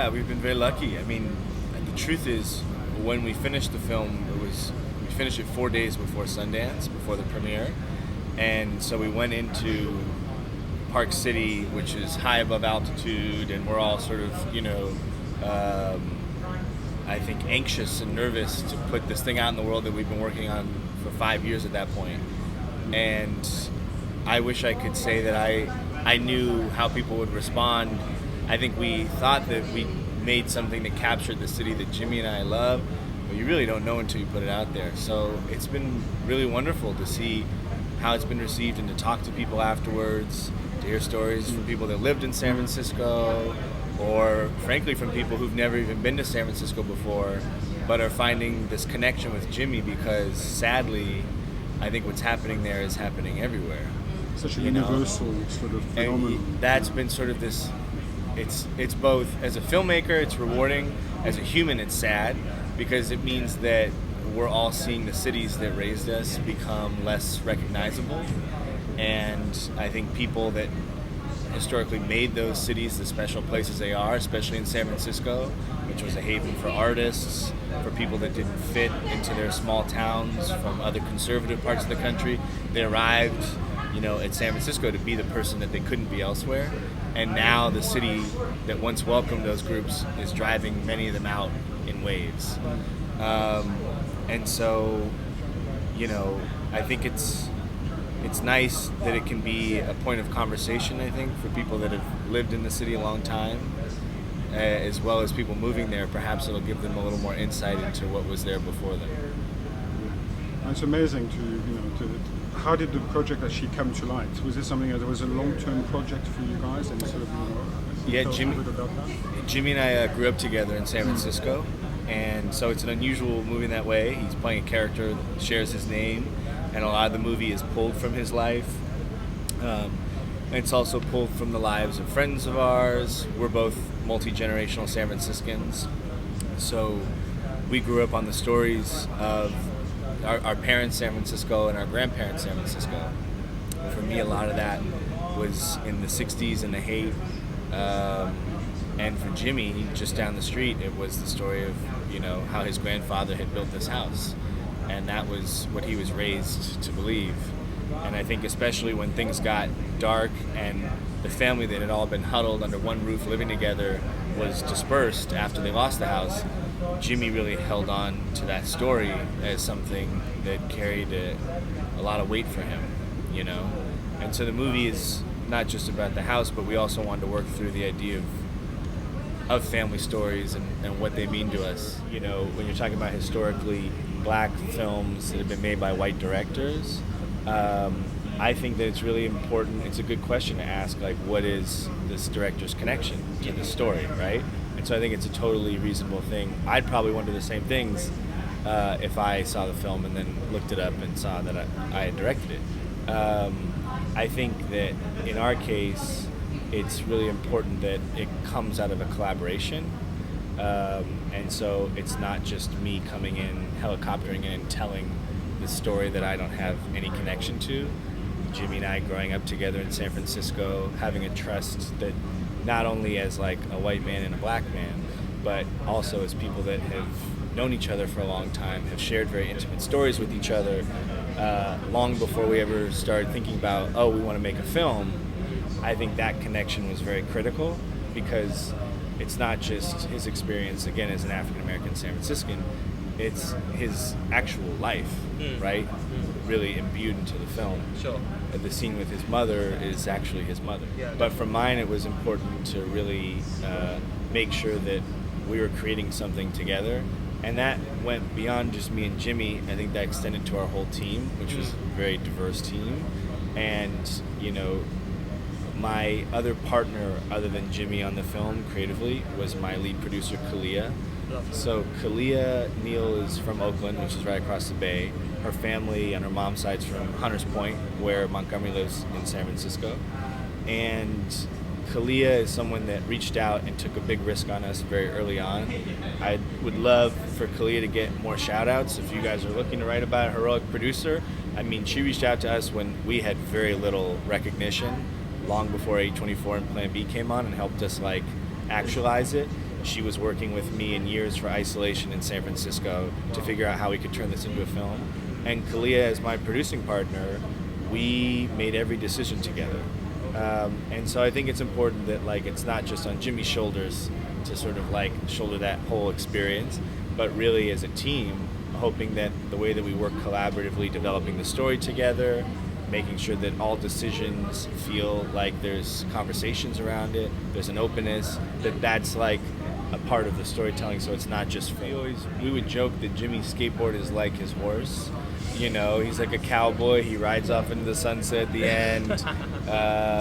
Yeah, we've been very lucky. I mean, the truth is, when we finished the film, we finished it 4 days before Sundance, before the premiere, and so we went into Park City, which is high above altitude, and we're all sort of, I think, anxious and nervous to put this thing out in the world that we've been working on for 5 years at that point. And I wish I could say that I knew how people would respond. I think we thought that we made something that captured the city that Jimmy and I love, but you really don't know until you put it out there. So it's been really wonderful to see how it's been received and to talk to people afterwards, to hear stories from people that lived in San Francisco, or frankly from people who've never even been to San Francisco before, but are finding this connection with Jimmy because sadly, I think what's happening there is happening everywhere. Such a universal sort of phenomenon. And that's been sort of this, it's both, as a filmmaker, it's rewarding, as a human, it's sad, because it means that we're all seeing the cities that raised us become less recognizable. And I think people that historically made those cities the special places they are, especially in San Francisco, which was a haven for artists, for people that didn't fit into their small towns from other conservative parts of the country. They arrived, at San Francisco to be the person that they couldn't be elsewhere. And now the city that once welcomed those groups is driving many of them out in waves. And so, I think it's nice that it can be a point of conversation, I think, for people that have lived in the city a long time, as well as people moving there. Perhaps it'll give them a little more insight into what was there before them. It's amazing how did the project actually come to light? Was this something that was a long-term project for you guys? And sort of, Yeah, Jimmy about that? Jimmy and I grew up together in San Francisco, and so it's an unusual movie in that way. He's playing a character that shares his name, and a lot of the movie is pulled from his life. And it's also pulled from the lives of friends of ours. We're both multi-generational San Franciscans, so we grew up on the stories of our parents' San Francisco and our grandparents' San Francisco. For me, a lot of that was in the 60s and the hate. And for Jimmy, just down the street, it was the story of, how his grandfather had built this house. And that was what he was raised to believe. And I think especially when things got dark and the family that had all been huddled under one roof living together was dispersed after they lost the house, Jimmy really held on to that story as something that carried a lot of weight for him, And so the movie is not just about the house, but we also wanted to work through the idea of family stories and what they mean to us. When you're talking about historically black films that have been made by white directors, I think that it's really important. It's a good question to ask, what is this director's connection to the story, right? And so I think it's a totally reasonable thing. I'd probably wonder the same things if I saw the film and then looked it up and saw that I had directed it. I think that in our case, it's really important that it comes out of a collaboration. And so it's not just me coming in, helicoptering in and telling the story that I don't have any connection to. Jimmy and I growing up together in San Francisco, having a trust that not only as a white man and a black man, but also as people that have known each other for a long time, have shared very intimate stories with each other, long before we ever started thinking about, we want to make a film. I think that connection was very critical because it's not just his experience, again, as an African-American San Franciscan, it's his actual life, right? Really imbued into the film. Sure. The scene with his mother is actually his mother. Yeah. But for mine, it was important to really make sure that we were creating something together. And that went beyond just me and Jimmy. I think that extended to our whole team, which was a very diverse team. And, my other partner, other than Jimmy on the film, creatively, was my lead producer, Kalia. So Kalia Neal is from Oakland, which is right across the bay. Her family on her mom's side's from Hunters Point, where Montgomery lives in San Francisco. And Kalia is someone that reached out and took a big risk on us very early on. I would love for Kalia to get more shout outs. If you guys are looking to write about a heroic producer, she reached out to us when we had very little recognition, long before A24 and Plan B came on, and helped us actualize it. She was working with me in years for Isolation in San Francisco to figure out how we could turn this into a film. And Kalia, as my producing partner, we made every decision together. And so I think it's important that like it's not just on Jimmy's shoulders to sort of like shoulder that whole experience, but really as a team, hoping that the way that we work collaboratively, developing the story together, making sure that all decisions feel like there's conversations around it, there's an openness, that's like a part of the storytelling, so it's not just film. We would joke that Jimmy's skateboard is like his horse. You know, he's like a cowboy. He rides off into the sunset at the end.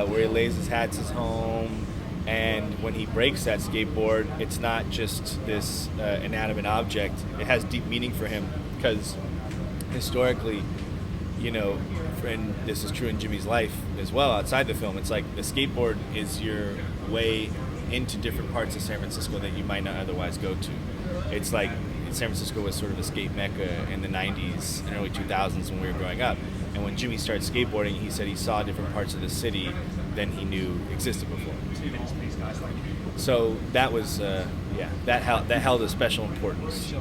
Where he lays his hat's his home. And when he breaks that skateboard, it's not just this inanimate object. It has deep meaning for him because historically, you know, and this is true in Jimmy's life as well outside the film, it's like the skateboard is your way into different parts of San Francisco that you might not otherwise go to. It's like San Francisco was sort of a skate mecca in the 90s and early 2000s when we were growing up. And when Jimmy started skateboarding, he said he saw different parts of the city than he knew existed before. So that was, that held a special importance.